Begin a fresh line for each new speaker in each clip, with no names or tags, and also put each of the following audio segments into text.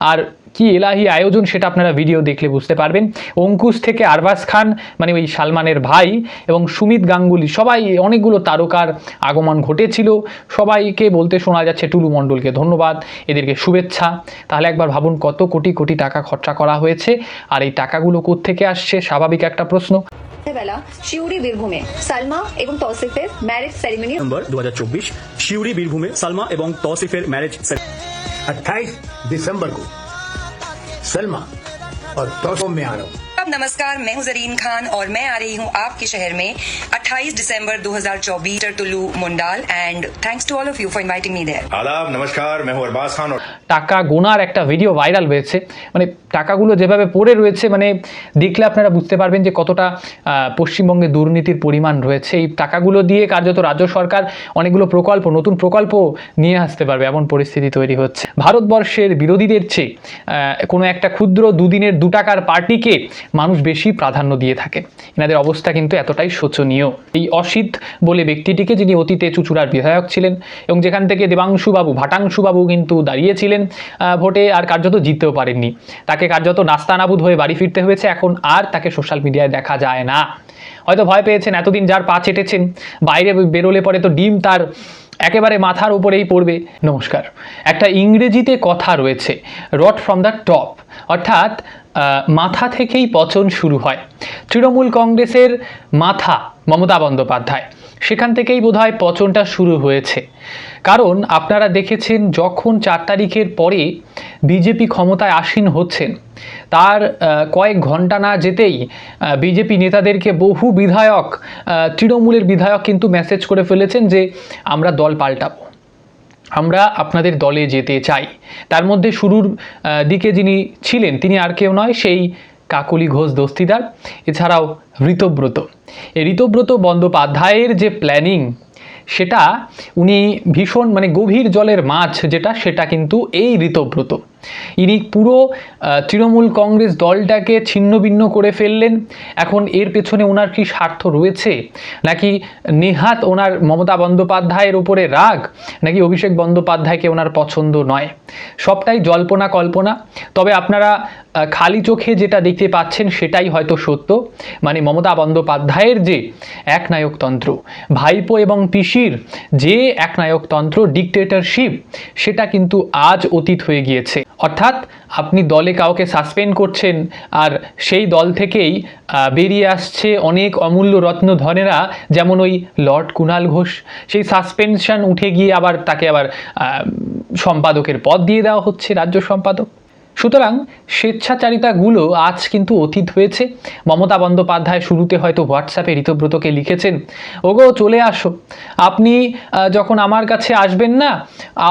আর কি এলাহি আয়োজন সেটা আপনারা ভিডিও দেখলে বুঝতে পারবেন। অঙ্কুশ থেকে আরবাজ খান মানে ওই সালমানের ভাই এবং সুমিত গাঙ্গুলি সবাই অনেকগুলো তারকার আগমন ঘটেছিল। সবাইকে বলতে শোনা যাচ্ছে টুলু মণ্ডলকে ধন্যবাদ, এদেরকে শুভেচ্ছা। তাহলে একবার ভাবুন কত কোটি কোটি টাকা খরচা করা হয়েছে, আর এই টাকাগুলো কোত্থেকে আসছে? স্বাভাবিক একটা প্রশ্ন।
বেলা শিউরি বীরভূমে সালমা এবং তৌসিফের ম্যারেজ সেরেমনি
नवंबर 2024 शिवरी बीरभूम में सलमा एवं तौसीफेर मैरिज
28 दिसंबर को सलमा और तौसीफ में आ रहा हूँ।
नमस्कार, मैं हूं जरीन खान और मैं आ रही हूं आपके शहर में 28 दिसंबर 2024 टुल्लू मुंडाल and thanks to all of you for inviting me there.
आदाब, नमस्कार, मैं हूं अरबाज खान और
টাকা গোনার একটা ভিডিও ভাইরাল হয়েছে। মানে টাকাগুলো যেভাবে পড়ে রয়েছে, মানে দেখলে আপনারা বুঝতে পারবেন যে কতটা পশ্চিমবঙ্গে দুর্নীতির পরিমাণ রয়েছে। এই টাকাগুলো দিয়ে কার্যত রাজ্য সরকার অনেকগুলো প্রকল্প, নতুন প্রকল্প নিয়ে আসতে পারবে, এমন পরিস্থিতি তৈরি হচ্ছে। ভারতবর্ষের বিরোধীদের চেয়ে কোনো একটা ক্ষুদ্র দুদিনের 2 টাকার পার্টিকে মানুষ বেশি প্রাধান্য দিয়ে থাকে। এনাদের অবস্থা কিন্তু এতটাই শোচনীয়। এই অসিত বলে ব্যক্তিটিকে, যিনি অতীতে চুঁচুড়ার বিধায়ক ছিলেন এবং যেখান থেকে দেবাংশুবাবু ভাটাংশুবাবু কিন্তু দাঁড়িয়েছিলেন ভোটে, আর কার্যত জিততেও পারেননি। তাকে কার্যত নাস্তানাবুদ হয়ে বাড়ি ফিরতে হয়েছে। এখন আর তাকে সোশ্যাল মিডিয়ায় দেখা যায় না। হয়তো ভয় পেয়েছেন, এতদিন যার পা চেটেছেন, বাইরে বেরোলে পরে তো ডিম তার একেবারে মাথার উপরেই পড়বে। নমস্কার। একটা ইংরেজিতে কথা রয়েছে, রট ফ্রম দ্য টপ, অর্থাৎ মাথা থেকেই পচন শুরু হয়। তৃণমূল কংগ্রেসের মাথা মমতা বন্দ্যোপাধ্যায়, সেখান থেকেই বোধহয় পচনটা শুরু হয়েছে। কারণ আপনারা দেখেছেন, যখন 4 তারিখের পরে বিজেপি ক্ষমতায় আসীন হচ্ছেন, তার কয়েক ঘন্টা না যেতেই বিজেপি নেতাদেরকে বহু বিধায়ক, তৃণমূলের বিধায়ক কিন্তু মেসেজ করে ফেলেছেন যে আমরা দল পাল্টাবো, আমরা আপনাদের দলে যেতে চাই। তার মধ্যে শুরুর দিকে যিনি ছিলেন তিনি আর কেউ নয়, সেই কাকলি ঘোষ দস্তিদার, এছাড়াও ঋতব্রত। এই ঋতব্রত বন্দ্যোপাধ্যায়ের যে প্ল্যানিং, সেটা উনি ভীষণ মানে গভীর জলের মাছ যেটা, সেটা কিন্তু এই ঋতব্রত। ইনি পুরো তৃণমূল কংগ্রেস দলটাকে ছিন্নভিন্ন করে ফেললেন। এখন এর পেছনে ওনার কি স্বার্থ রয়েছে, নাকি নেহাত ওনার মমতা বন্দ্যোপাধ্যায়ের উপরে রাগ, নাকি অভিষেক বন্দ্যোপাধ্যায়কে ওনার পছন্দ নয়, সবটাই জল্পনা কল্পনা। তবে আপনারা খালি চোখে যেটা দেখতে পাচ্ছেন সেটাই হয়তো সত্য। মানে মমতা বন্দ্যোপাধ্যায়ের যে একনায়কতন্ত্র, ভাইপো এবং পিসির যে একনায়কতন্ত্র, ডিকটেটরশিপ, সেটা কিন্তু আজ অতীত হয়ে গিয়েছে। অর্থাৎ আপনি দলে কাউকে সাসপেন্ড করছেন, আর সেই দল থেকেই বেরিয়ে আসছে অনেক অমূল্য রত্নধনেরা, যেমন ওই লর্ড কুণাল ঘোষ। সেই সাসপেনশন উঠে গিয়ে আবার তাকে আবার সম্পাদকের পদ দিয়ে দেওয়া হচ্ছে, রাজ্য সম্পাদক। সুতরাং স্বেচ্ছাচারিতাগুলো আজ কিন্তু অতীত হয়েছে। মমতা বন্দ্যোপাধ্যায় শুরুতে হয়তো হোয়াটসঅ্যাপে ঋতব্রতকে লিখেছেন, ওগো চলে আসো, আপনি যখন আমার কাছে আসবেন না,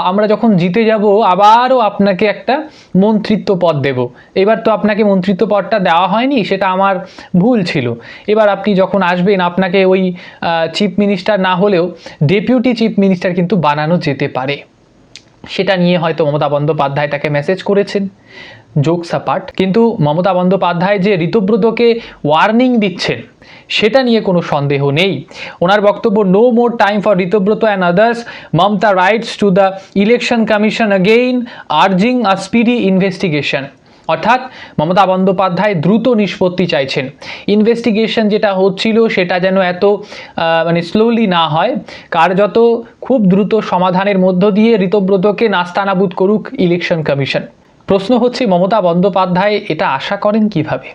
আমরা যখন জিতে যাব আবারও আপনাকে একটা মন্ত্রিত্ব পদ দেব। এবার তো আপনাকে মন্ত্রিত্ব পদটা দেওয়া হয়নি, সেটা আমার ভুল ছিল। এবার আপনি যখন আসবেন, আপনাকে ওই চিফ মিনিস্টার না হলেও ডেপুটি চিফ মিনিস্টার কিন্তু বানানো যেতে পারে। সেটা নিয়ে হয়তো মমতা বন্দ্যোপাধ্যায় তাকে মেসেজ করেছেন, জোকস অ্যাপার্ট। কিন্তু মমতা বন্দ্যোপাধ্যায় যে ঋতব্রতকে ওয়ার্নিং দিচ্ছেন, সেটা নিয়ে কোনো সন্দেহ নেই। ওনার বক্তব্য, no more time for Ritabrata and others, Mamata writes to the election commission again urging a speedy investigation. অর্থাৎ মমতা বন্দ্যোপাধ্যায় দ্রুত নিষ্পত্তি চাইছেন। ইনভেস্টিগেশন যেটা হচ্ছিল সেটা যেন এত মানে স্লোলি না হয়, কার্যত খুব দ্রুত সমাধানের মধ্য দিয়ে ঋতব্রতকে নাস্তানাবুদ করুক ইলেকশন কমিশন। প্রশ্ন হচ্ছে, মমতা বন্দ্যোপাধ্যায় এটা আশা করেন কিভাবে?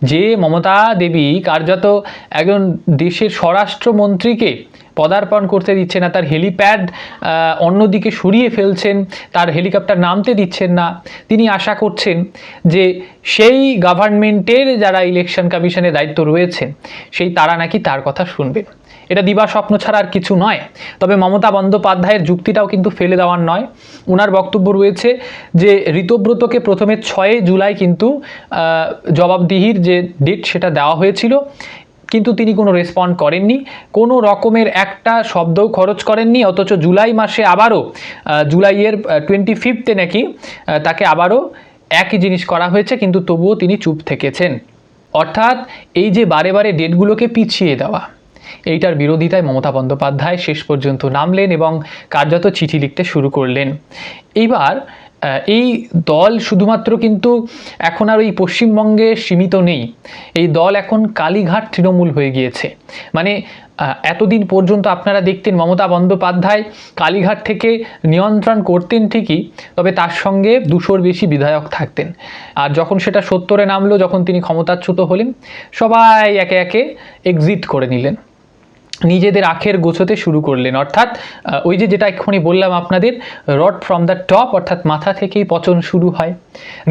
যে মমতা দেবী কার্যত একজন দেশের স্বরাষ্ট্রমন্ত্রীকে পদার্পণ করতে দিচ্ছে না, তার হেলিপ্যাড অন্যদিকে সরিয়ে ফেলছেন, তার হেলিকপ্টার নামতে দিচ্ছেন না, তিনি আশা করছেন যে সেই গভর্নমেন্টের যারা ইলেকশন কমিশনের দায়িত্ব রয়েছে, সেই তারা নাকি তার কথা শুনবেন। এটা দিবা স্বপ্ন ছাড়া আর কিছু নয়। তবে মমতা বন্দ্যোপাধ্যায়ের যুক্তিটাও কিন্তু ফেলে দেওয়ার নয়। ওনার বক্তব্য রয়েছে যে ঋতব্রতকে প্রথমে 6 জুলাই কিন্তু জবাবদিহির যে ডেট সেটা দেওয়া হয়েছিল, কিন্তু তিনি কোনো রেসপন্ড করেননি, কোনো রকমের একটা শব্দও খরচ করেননি। অথচ জুলাই মাসে আবারও জুলাইয়ের 25 নাকি তাকে আবারও একই জিনিস করা হয়েছে, কিন্তু তবুও তিনি চুপ থেকেছেন। অর্থাৎ এই যে বারে বারে ডেটগুলোকে পিছিয়ে দেওয়া, এইটার বিরোধিতায় মমতা বন্দ্যোপাধ্যায় শেষ পর্যন্ত নামলেন এবং কার্যত চিঠি লিখতে শুরু করলেন। এইবার এই দল শুধুমাত্র কিন্তু এখন আর ওই পশ্চিমবঙ্গে সীমিত নেই, এই দল এখন কালীঘাট তৃণমূল হয়ে গিয়েছে। মানে এতদিন পর্যন্ত আপনারা দেখতেন মমতা বন্দ্যোপাধ্যায় কালীঘাট থেকে নিয়ন্ত্রণ করতেন ঠিকই, তবে তার সঙ্গে 200-র বেশি বিধায়ক থাকতেন। আর যখন সেটা 70-এ নামলো, যখন তিনি ক্ষমতাচ্যুত হলেন, সবাই একে একে এক্সিট করে নিলেন, নিজেদের আখের গোছাতে শুরু করলেন। অর্থাৎ ওই যে যেটা এক্ষুনি বললাম আপনাদের, রড ফ্রম দ্য টপ, অর্থাৎ মাথা থেকেই পচন শুরু হয়।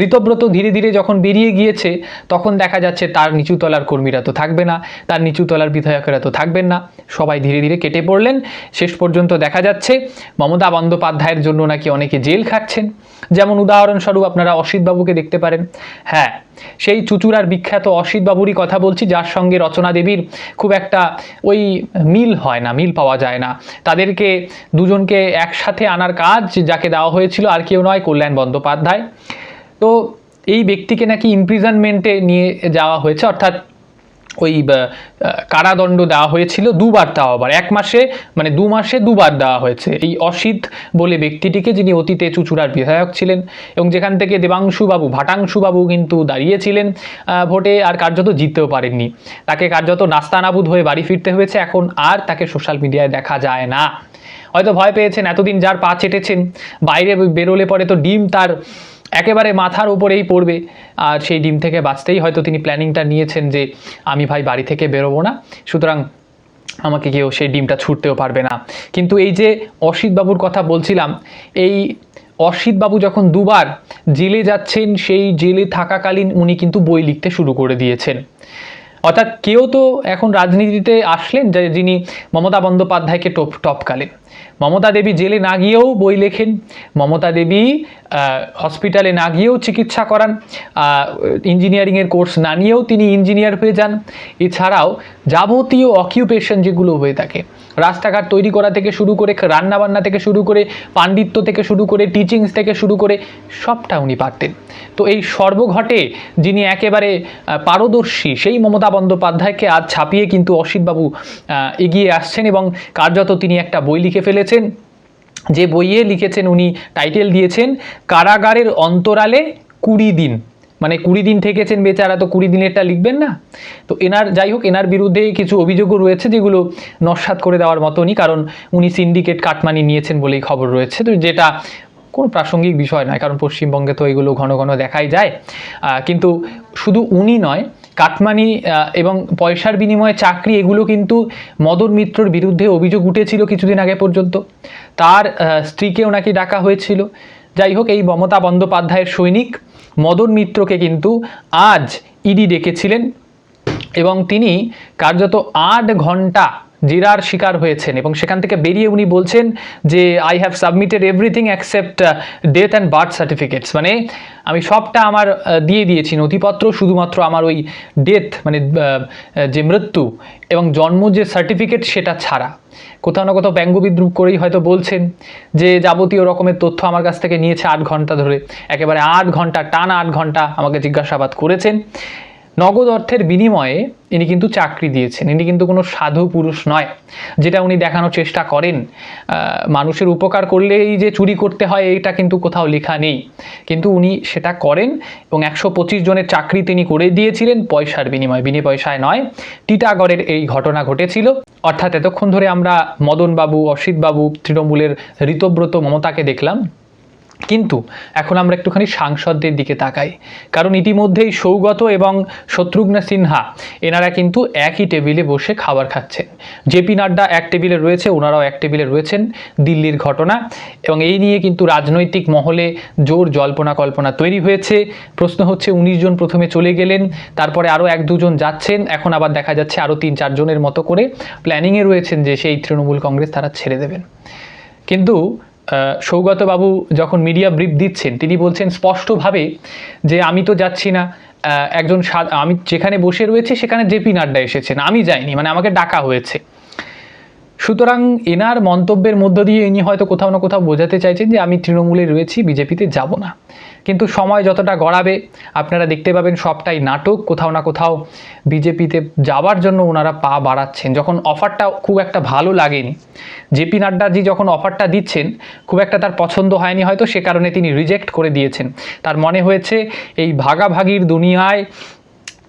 ঋতব্রত ধীরে ধীরে যখন বেরিয়ে গিয়েছে, তখন দেখা যাচ্ছে তার নিচুতলার কর্মীরা তো থাকবে না, তার নিচুতলার বিধায়কেরা তো থাকবেন না, সবাই ধীরে ধীরে কেটে পড়লেন। শেষ পর্যন্ত দেখা যাচ্ছে মমতা বন্দ্যোপাধ্যায়ের জন্য নাকি অনেকে জেল খাটছেন। যেমন উদাহরণস্বরূপ আপনারা অসিতবাবুকে দেখতে পারেন। হ্যাঁ, সেই চুচুড়ার বিখ্যাত অসিতবাবুরই কথা বলছি, যার সঙ্গে রচনা দেবীর খুব একটা ওই মিল হয় না, মিল পাওয়া যায় না। তাদেরকে দুজনকে একসাথে আনার কাজ যাকে দেওয়া হয়েছিল আর কেউ নয়, কল্যাণ বন্দ্যোপাধ্যায়। তো এই ব্যক্তিকে নাকি ইমপ্রিজনমেন্টে নিয়ে যাওয়া হয়েছে, অর্থাৎ ওই কারাদণ্ড দেওয়া হয়েছিল 2বার, তাও আবার 1 মাসে, মানে 2 মাসে 2বার দেওয়া হয়েছে এই অসিত বলে ব্যক্তিটিকে, যিনি অতীতে চুচুড়ার বিধায়ক ছিলেন এবং যেখান থেকে দেবাংশুবাবু, ভাটাংশুবাবু কিন্তু দাঁড়িয়েছিলেন ভোটে, আর কার্যত জিততেও পারেননি। তাকে কার্যত নাস্তানাবুদ হয়ে বাড়ি ফিরতে হয়েছে। এখন আর তাকে সোশ্যাল মিডিয়ায় দেখা যায় না। হয়তো ভয় পেয়েছেন, এতদিন যার পা চেটেছেন, বাইরে বেরোলে পরে তো ডিম তার একেবারে মাথার উপরেই পড়বে, আর সেই ডিম থেকে বাঁচতেই হয়তো তিনি প্ল্যানিংটা নিয়েছেন যে আমি ভাই বাড়ি থেকে বেরোবো না, সুতরাং আমাকে কেউ সেই ডিমটা ছুটতেও পারবে না। কিন্তু এই যে অসিতবাবুর কথা বলছিলাম, এই অসিতবাবু যখন 2বার জেলে যাচ্ছেন, সেই জেলে থাকাকালীন উনি কিন্তু বই লিখতে শুরু করে দিয়েছেন। অর্থাৎ কেউ তো এখন রাজনীতিতে আসলেন যিনি মমতা বন্দ্যোপাধ্যায়কে টপকালেন। মমতা দেবী জেলে না গিয়েও বই লেখেন, মমতা দেবী হসপিটালে না গিয়েও চিকিৎসা করান, ইঞ্জিনিয়ারিংয়ের কোর্স না নিয়েও তিনি ইঞ্জিনিয়ার হয়ে যান। এছাড়াও যাবতীয় অকিউপেশন যেগুলো হয়ে থাকে, রাস্তাঘাট তৈরি করা থেকে শুরু করে, রান্নাবান্না থেকে শুরু করে, পাণ্ডিত্য থেকে শুরু করে, টিচিংস থেকে শুরু করে, সবটা উনি পারতেন। তো এই সর্বঘটে যিনি একেবারে পারদর্শী, সেই মমতা বন্দ্যোপাধ্যায়কে আজ ছাপিয়ে কিন্তু অসিতবাবু এগিয়ে আসছেন এবং কার্যত তিনি একটা বই লিখে ফেলেছেন। যে বইয়ে লিখেছেন, উনি টাইটেল দিয়েছেন কারাগারের অন্তরালে 20 দিন। মানে 20 দিন থেকেছেন বেচারা, তো 20 দিনেরটা লিখবেন না? তো এনার, যাই হোক, এনার বিরুদ্ধে কিছু অভিযোগও রয়েছে যেগুলো নস্যাৎ করে দেওয়ার মতনই, কারণ উনি সিন্ডিকেট কাটমানি নিয়েছেন বলেই খবর রয়েছে। তো যেটা কোনো প্রাসঙ্গিক বিষয় নয়, কারণ পশ্চিমবঙ্গে তো এগুলো ঘন ঘন দেখাই যায়। কিন্তু শুধু উনি নয়, কাটমানি এবং পয়সার বিনিময়ে চাকরি, এগুলো কিন্তু মদন মিত্রর বিরুদ্ধে অভিযোগ উঠেছিল কিছুদিন আগে পর্যন্ত। তার স্ত্রীকেও নাকি ডাকা হয়েছিল। যাই হোক, এই মমতা বন্দ্যোপাধ্যায়ের সৈনিক মদন মিত্রকে কিন্তু আজ ইডি ডেকেছিলেন এবং তিনি কার্যত 8 ঘন্টা জেরার শিকার হয়েছেন এবং সেখান থেকে বেরিয়ে উনি বলছেন যে I have submitted everything accept death and birth certificates. মানে আমি সবটা আমার দিয়ে দিয়েছি নথিপত্র, শুধুমাত্র আমার ওই ডেথ মানে যে মৃত্যু এবং জন্ম যে সার্টিফিকেট সেটা ছাড়া। কোথাও না কোথাও ব্যঙ্গ বিদ্রুপ করেই হয়তো বলছেন যে যাবতীয় রকমের তথ্য আমার কাছ থেকে নিয়েছে 8 ঘন্টা ধরে, একেবারে 8 ঘন্টা টানা 8 ঘন্টা আমাকে জিজ্ঞাসাবাদ করেছেন। নগদ অর্থের বিনিময়ে ইনি কিন্তু চাকরি দিয়েছেন। ইনি কিন্তু কোনো সাধু পুরুষ নয়, যেটা উনি দেখানোর চেষ্টা করেন। মানুষের উপকার করলেই যে চুরি করতে হয় এটা কিন্তু কোথাও লেখা নেই, কিন্তু উনি সেটা করেন এবং 125 জনের চাকরি তিনি করে দিয়েছিলেন পয়সার বিনিময়ে, বিনে পয়সায় নয়। টিটাগড়ের এই ঘটনা ঘটেছিল। অর্থাৎ এতক্ষণ ধরে আমরা মদনবাবু, অসিতবাবু, তৃণমূলের ঋতব্রত, মমতাকে দেখলাম, কিন্তু এখন আমরা একটুখানি সাংসদদের দিকে তাকাই, কারণ ইতিমধ্যেই সৌগত এবং শত্রুঘ্ন সিনহা এনারা কিন্তু একই টেবিলে বসে খাবার খাচ্ছেন। জেপি নাড্ডা এক টেবিলে রয়েছে, ওনারাও এক টেবিলে রয়েছেন। দিল্লির ঘটনা এবং এই নিয়ে কিন্তু রাজনৈতিক মহলে জোর জল্পনা কল্পনা তৈরি হয়েছে। প্রশ্ন হচ্ছে 19 জন প্রথমে চলে গেলেন, তারপরে আরও 1-2 জন যাচ্ছেন, এখন আবার দেখা যাচ্ছে আরও 3-4 জনের মতো করে প্ল্যানিংয়ে রয়েছেন যে সেই তৃণমূল কংগ্রেস তারা ছেড়ে দেবেন। কিন্তু সৌগতবাবু যখন মিডিয়া ব্রিফ দিচ্ছেন, তিনি বলছেন স্পষ্টভাবে যে আমি তো যাচ্ছি না, আমি যেখানে বসে রয়েছে সেখানে জেপি নাড্ডা এসেছেন, আমি যাইনি, মানে আমাকে ডাকা হয়েছে। সুতরাং এনার মন্তব্যের মধ্য দিয়ে ইনি হয়তো কোথাও না কোথাও বোঝাতে চাইছেন যে আমি তৃণমূলে রয়েছি, বিজেপিতে যাব না। কিন্তু সময় যতটা গড়াবে আপনারা দেখতে পাবেন সবটাই নাটক। কোথাও না কোথাও বিজেপিতে যাওয়ার জন্য ওনারা পা বাড়াচ্ছেন। যখন অফারটা খুব একটা ভালো লাগেনি, জেপি নাড্ডাজি যখন অফারটা দিচ্ছেন খুব একটা তার পছন্দ হয়নি, হয়তো সে কারণে তিনি রিজেক্ট করে দিয়েছেন। তার মনে হয়েছে এই ভাগাভাগির দুনিয়ায়,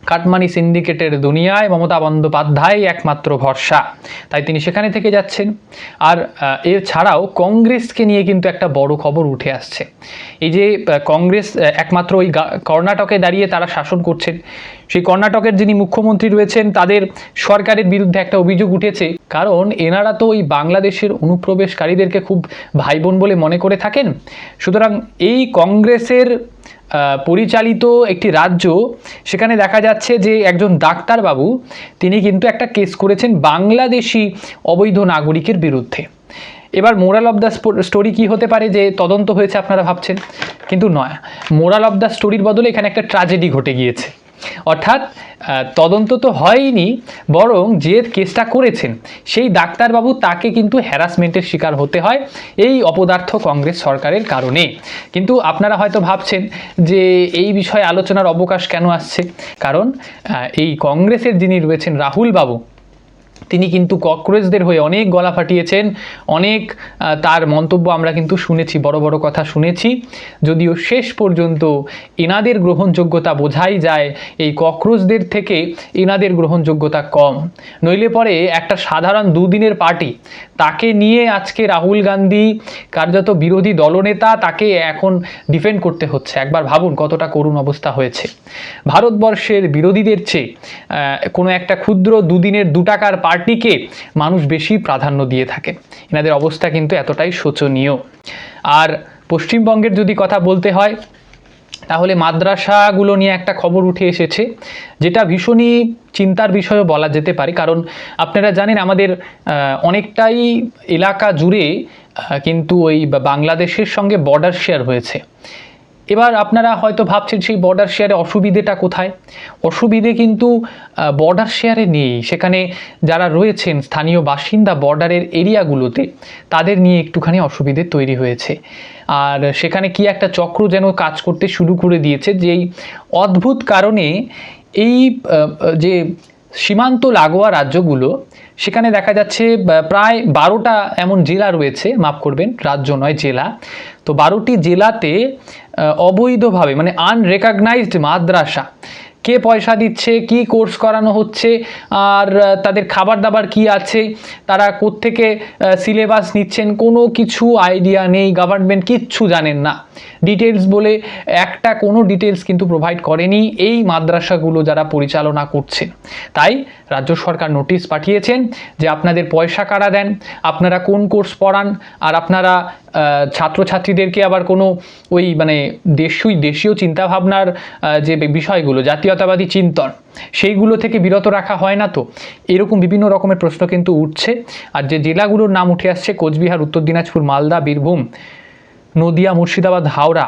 কাটমানি সিন্ডিকেটের দুনিয়ায় মমতা বন্দ্যোপাধ্যায় একমাত্র ভরসা, তাই তিনি সেখানে থেকে যাচ্ছেন। আর এছাড়াও কংগ্রেসকে নিয়ে কিন্তু একটা বড় খবর উঠে আসছে। এই যে কংগ্রেস একমাত্র ওই কর্ণাটকে দাঁড়িয়ে তারা শাসন করছেন, সেই কর্ণাটকের যিনি মুখ্যমন্ত্রী রয়েছেন তাদের সরকারের বিরুদ্ধে একটা অভিযোগ উঠেছে, কারণ এনারা তো ওই বাংলাদেশের অনুপ্রবেশকারীদেরকে খুব ভাই বোন বলে মনে করে থাকেন। সুতরাং এই কংগ্রেসের পরিচালিত একটি রাজ্য, সেখানে দেখা যাচ্ছে যে একজন ডাক্তারবাবু তিনি কিন্তু একটা কেস করেছেন বাংলাদেশি অবৈধ নাগরিকের বিরুদ্ধে। এবার মোরাল অফ দ্য স্টোরি কী হতে পারে যে তদন্ত হয়েছে আপনারা ভাবছেন, কিন্তু নয়। মোরাল অফ দ্য স্টোরির বদলে এখানে একটা ট্র্যাজেডি ঘটে গিয়েছে। অর্থাৎ তদন্ত তো হয়নি, বরং যে কেসটা করেছেন সেই ডাক্তারবাবু তাকে কিন্তু হ্যারাসমেন্টের শিকার হতে হয় এই অপদার্থ কংগ্রেস সরকারের কারণে। কিন্তু আপনারা হয়তো ভাবছেন যে এই বিষয়ে আলোচনার অবকাশ কেন আসছে, কারণ এই কংগ্রেসের যিনি রয়েছেন রাহুল বাবু, তিনি কিন্তু ককরোচদের হয়ে অনেক গলা ফাটিয়েছেন, অনেক তার মন্তব্য আমরা কিন্তু শুনেছি, বড় বড় কথা শুনেছি। যদিও শেষ পর্যন্ত এনাদের গ্রহণযোগ্যতা বোঝাই যায় এই ককরোচদের থেকে এনাদের গ্রহণযোগ্যতা কম। নইলে পরে একটা সাধারণ দুদিনের পার্টি, তাকে নিয়ে আজকে রাহুল গান্ধী কার্যত বিরোধী দলনেতা, তাকে এখন ডিফেন্ড করতে হচ্ছে। একবার ভাবুন কতটা করুণ অবস্থা হয়েছে। ভারতবর্ষের বিরোধীদের চেয়ে কোনো একটা ক্ষুদ্র দুদিনের 2 টাকার পার্টিকে মানুষ বেশি প্রাধান্য দিয়ে থাকে। এনাদের অবস্থা কিন্তু এতটাই শোচনীয়। আর পশ্চিমবঙ্গের যদি কথা বলতে হয়, তাহলে মাদ্রাসাগুলো নিয়ে একটা খবর উঠে এসেছে, যেটা ভীষণই চিন্তার বিষয়ও বলা যেতে পারে। কারণ আপনারা জানেন আমাদের অনেকটাই এলাকা জুড়ে কিন্তু ওই বাংলাদেশের সঙ্গে বর্ডার শেয়ার হয়েছে। এবার আপনারা হয়তো ভাবছেন সেই বর্ডার শেয়ারে অসুবিধেটা কোথায়। অসুবিধে কিন্তু বর্ডার শেয়ারে নেই, সেখানে যারা রয়েছেন স্থানীয় বাসিন্দা বর্ডারের এরিয়াগুলোতে, তাদের নিয়ে একটুখানি অসুবিধে তৈরি হয়েছে। আর সেখানে কি একটা চক্র যেন কাজ করতে শুরু করে দিয়েছে, যেই অদ্ভুত কারণে এই যে সীমান্ত লাগোয়া রাজ্যগুলো, সেখানে দেখা যাচ্ছে প্রায় 12টা এমন জেলা রয়েছে, মাফ করবেন রাজ্য নয় জেলা, তো 12টি জেলাতে অবৈধভাবে মানে আনরেকগনাইজড মাদ্রাসা, কে পয়সা দিচ্ছে, কি কোর্স করানো হচ্ছে, আর তাদের খাবার দাবার কি আছে, তারা কোত্থেকে সিলেবাস নিচ্ছেন, কোনো কিছু আইডিয়া নেই। গভর্নমেন্ট কিচ্ছু জানেন না। ডিটেলস বলে একটা কোনো ডিটেলস কিন্তু প্রোভাইড করেনি এই মাদ্রাসাগুলো যারা পরিচালনা করছেন। তাই রাজ্য সরকার নোটিশ পাঠিয়েছেন যে আপনাদের পয়সা কারা দেন, আপনারা কোন কোর্স পড়ান, আর আপনারা ছাত্রছাত্রীদেরকে আবার কোনো ওই মানে দেশীয় চিন্তাভাবনার যে বিষয়গুলো, জাতীয়তাবাদী চিন্তন, সেইগুলো থেকে বিরত রাখা হয় না তো? এরকম বিভিন্ন রকমের প্রশ্ন কিন্তু উঠছে। আর যে জেলাগুলোর নাম উঠে আসছে, কোচবিহার, উত্তর দিনাজপুর, মালদা, বীরভূম, নদিয়া, মুর্শিদাবাদ, হাওড়া,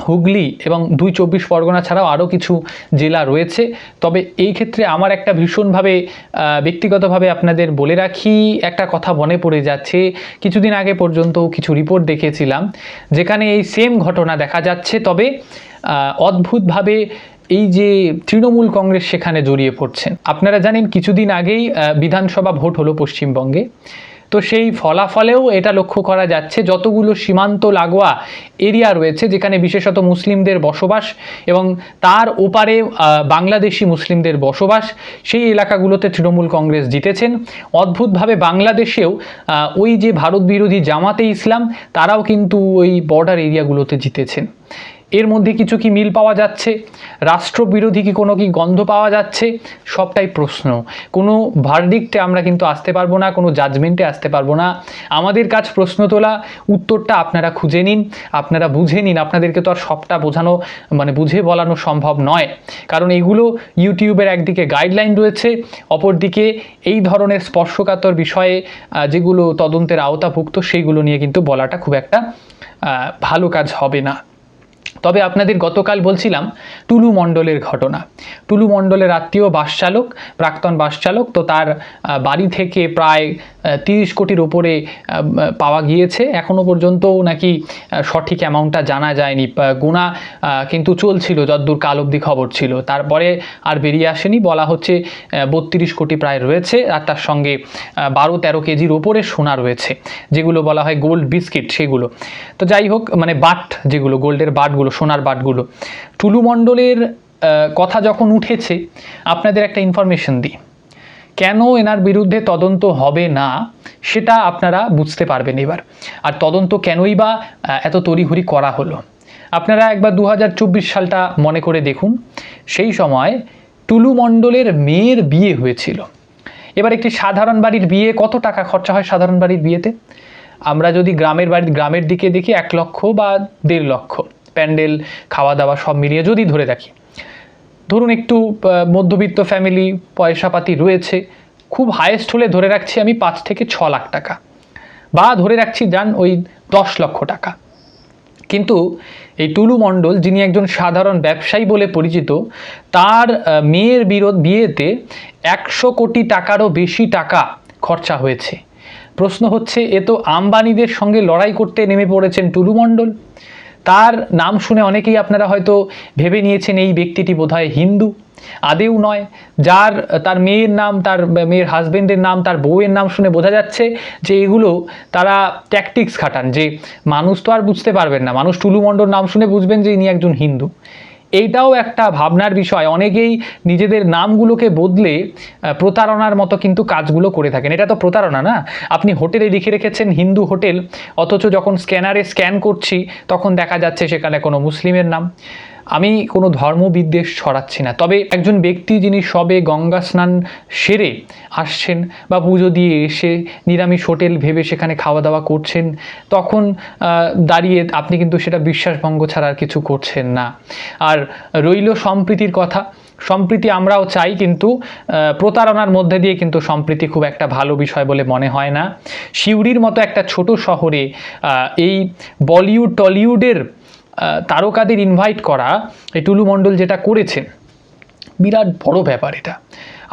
হুগলি এবং 2 চব্বিশ পরগনা ছাড়াও আরও কিছু জেলা রয়েছে। তবে এই ক্ষেত্রে আমার একটা ভীষণভাবে ব্যক্তিগতভাবে আপনাদের বলে রাখি, একটা কথা মনে পড়ে যাচ্ছে। কিছুদিন আগে পর্যন্ত কিছু রিপোর্ট দেখেছিলাম যেখানে এই সেম ঘটনা দেখা যাচ্ছে, তবে অদ্ভুতভাবে এই যে তৃণমূল কংগ্রেস সেখানে জড়িয়ে পড়ছেন। আপনারা জানেন কিছুদিন আগেই বিধানসভা ভোট হলো পশ্চিমবঙ্গে, তো সেই ফলাফলেও এটা লক্ষ্য করা যাচ্ছে যতগুলো সীমান্ত লাগোয়া এরিয়া রয়েছে যেখানে বিশেষত মুসলিমদের বসবাস এবং তার ওপারে বাংলাদেশি মুসলিমদের বসবাস, সেই এলাকাগুলোতে তৃণমূল কংগ্রেস জিতেছেন। অদ্ভুতভাবে বাংলাদেশেও ওই যে ভারত বিরোধী জামাতে ইসলাম, তারাও কিন্তু ওই বর্ডার এরিয়াগুলোতে জিতেছেন। এর মধ্যে কিছু কি মিল পাওয়া যাচ্ছে? রাষ্ট্রবিরোধী কি কোনো কি গন্ধ পাওয়া যাচ্ছে? সবটাই প্রশ্ন। কোনো ভার্ডিক্টে আমরা কিন্তু আসতে পারবো না, কোনো জাজমেন্টে আসতে পারবো না। আমাদের কাজ প্রশ্ন তোলা, উত্তরটা আপনারা খুঁজে নিন, আপনারা বুঝে নিন। আপনাদেরকে তো আর সবটা বোঝানো মানে বুঝে বলানো সম্ভব নয়, কারণ এগুলো ইউটিউবের একদিকে গাইডলাইন রয়েছে, অপরদিকে এই ধরনের স্পর্শকাতর বিষয়ে যেগুলো তদন্তের আওতাভুক্ত সেইগুলো নিয়ে কিন্তু বলাটা খুব একটা ভালো কাজ হবে না। তবে আপনাদের গতকাল বলছিলাম টুলু মণ্ডলের ঘটনা। টুলু মণ্ডলের আত্মীয় বাস চালক, প্রাক্তন বাস চালক, তো তার বাড়ি থেকে প্রায় 30 কোটির ওপরে পাওয়া গিয়েছে। এখনও পর্যন্তও নাকি সঠিক অ্যামাউন্টটা জানা যায়নি, গোনা কিন্তু চলছিল যতদূর কাল অবধি খবর ছিল। তারপরে আর বেরিয়ে আসেনি, বলা হচ্ছে 32 কোটি প্রায় রয়েছে, আর তার সঙ্গে 12-13 কেজির ওপরে সোনা রয়েছে, যেগুলো বলা হয় গোল্ড বিস্কিট সেগুলো। তো যাই হোক, মানে বাট, যেগুলো গোল্ডের বাটগুলো, সোনার বাটগুলো। টুলু মণ্ডলের কথা যখন উঠেছে, আপনাদের একটা ইনফরমেশন দিই। কেন এনার বিরুদ্ধে তদন্ত হবে না সেটা আপনারা বুঝতে পারবেন এবার। আর তদন্ত কেনই বা এত তড়িঘড়ি করা হলো, আপনারা একবার 2024 সালটা মনে করে দেখুন। সেই সময় টুলু মণ্ডলের মেয়ের বিয়ে হয়েছিল। এবার একটি সাধারণ বাড়ির বিয়ে কত টাকা খরচা হয়? সাধারণ বাড়ির বিয়েতে আমরা যদি গ্রামের দিকে দেখি 1 লক্ষ বা 1.5 লক্ষ, প্যান্ডেল, খাওয়া দাওয়া সব মিলিয়ে যদি ধরে রাখি। ধরুন একটু মধ্যবিত্ত ফ্যামিলি, পয়সাপাতি রয়েছে, খুব হায়েস্ট হলে ধরে রাখছি আমি 5 থেকে 6 লাখ টাকা, বা ধরে রাখছি যান ওই 10 লক্ষ টাকা। কিন্তু এই টুলু মণ্ডল, যিনি একজন সাধারণ ব্যবসায়ী বলে পরিচিত, তার মেয়ের বিয়েতে 100 কোটি টাকারও বেশি টাকা খরচা হয়েছে। প্রশ্ন হচ্ছে, এ তো আম্বানিদের সঙ্গে লড়াই করতে নেমে পড়েছেন টুলু মণ্ডল। তার নাম শুনে অনেকেই আপনারা হয়তো ভেবে নিয়েছেন এই ব্যক্তিটি বোধহয় হিন্দু। আদেও নয়। তার মেয়ের নাম, তার মেয়ের হাজবেন্ডের নাম, তার বউয়ের নাম শুনে বোঝা যাচ্ছে যে এগুলো তারা ট্যাকটিক্স খাটান, যে মানুষ তো আর বুঝতে পারবেন না, মানুষ টুলু মণ্ডল নাম শুনে বুঝবেন যে ইনি একজন হিন্দু। এইটাও একটা ভাবনার বিষয়। অনেকেই নিজেদের নামগুলোকে বদলে প্রতারণার মতো কিন্তু কাজগুলো করে থাকেন। এটা তো প্রতারণা না? আপনি হোটেলে লিখে রেখেছেন হিন্দু হোটেল, অথচ যখন স্ক্যানারে স্ক্যান করছি তখন দেখা যাচ্ছে সেখানে কোনো মুসলিমের নাম। আমি কোনো ধর্মবিদ্বেষ ছড়াচ্ছি না, তবে একজন ব্যক্তি যিনি সবে গঙ্গা স্নান সেরে আসছেন বা পুজো দিয়ে এসে নিরামিষ হোটেল ভেবে সেখানে খাওয়া দাওয়া করছেন, তখন দাঁড়িয়ে আপনি কিন্তু সেটা বিশ্বাসভঙ্গ ছাড়া আর কিছু করছেন না। আর রইল সম্প্রীতির কথা, সম্প্রীতি আমরাও চাই, কিন্তু প্রতারণার মধ্যে দিয়ে কিন্তু সম্প্রীতি খুব একটা ভালো বিষয় বলে মনে হয় না। সিউড়ির মতো একটা ছোট শহরে এই বলিউড টলিউডের তারকাদের ইনভাইট করা, এই টুলু মণ্ডল যেটা করেছেন, বিরাট বড় ব্যাপার এটা।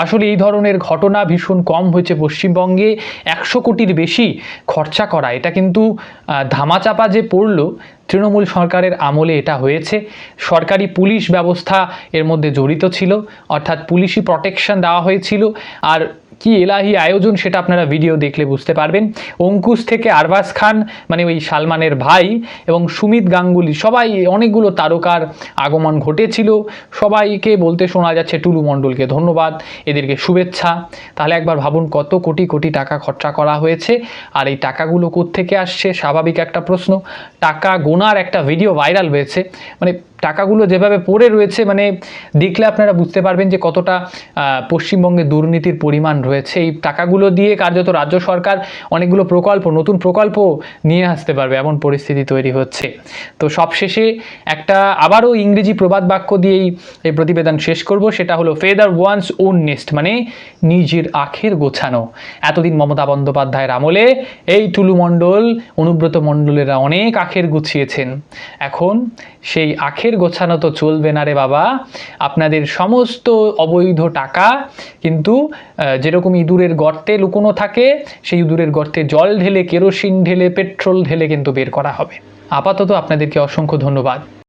আসলে এই ধরনের ঘটনা ভীষণ কম হয়েছে পশ্চিমবঙ্গে। 100 কোটির বেশি খরচা করা, এটা কিন্তু ধামাচাপা যে পড়লো তৃণমূল সরকারের আমলে এটা হয়েছে। সরকারি পুলিশ ব্যবস্থা এর মধ্যে জড়িত ছিল, অর্থাৎ পুলিশি প্রটেকশন দেওয়া হয়েছিল। আর কি এলাহি আয়োজন সেটা আপনারা ভিডিও দেখলে বুঝতে পারবেন। অঙ্কুশ থেকে আরবাজ খান, মানে ওই সালমানের ভাই, এবং সুমিত গাঙ্গুলি, সবাই, অনেকগুলো তারকার আগমন ঘটেছিল। সবাইকে বলতে শোনা যাচ্ছে টুলু মণ্ডলকে ধন্যবাদ, এদেরকে শুভেচ্ছা। তাহলে একবার ভাবুন কত কোটি কোটি টাকা খরচা করা হয়েছে। আর এই টাকাগুলো কোত্থেকে আসছে? স্বাভাবিক একটা প্রশ্ন। টাকা গোনার একটা ভিডিও ভাইরাল হয়েছে, মানে টাকাগুলো যেভাবে পড়ে রয়েছে, মানে দেখলে আপনারা বুঝতে পারবেন যে কতটা পশ্চিমবঙ্গে দুর্নীতির পরিমাণ রয়েছে। এই টাকাগুলো দিয়ে কার্যত রাজ্য সরকার অনেকগুলো নতুন প্রকল্প নিয়ে আসতে পারবে, এমন পরিস্থিতি তৈরি হচ্ছে। তো সবশেষে একটা আবারও ইংরেজি প্রবাদ বাক্য দিয়েই এই প্রতিবেদন শেষ করব, সেটা হলো ফেদার ওয়ান্স ওন নেস্ট, মানে নিজের আখের গোছানো। এতদিন মমতা বন্দ্যোপাধ্যায়ের আমলে এই টুলু মণ্ডল, অনুব্রত মণ্ডলেরা অনেক আখের গুছিয়েছেন। এখন সেই আখের গোছানো তো চলবে না রে বাবা। আপনাদের সমস্ত অবৈধ টাকা কিন্তু যেরকম ইঁদুরের গর্তে লুকোনো থাকে, সেই ইঁদুরের গর্তে জল ঢেলে, কেরোসিন ঢেলে, পেট্রোল ঢেলে কিন্তু বের করা হবে। আপাতত আপনাদেরকে অসংখ্য ধন্যবাদ।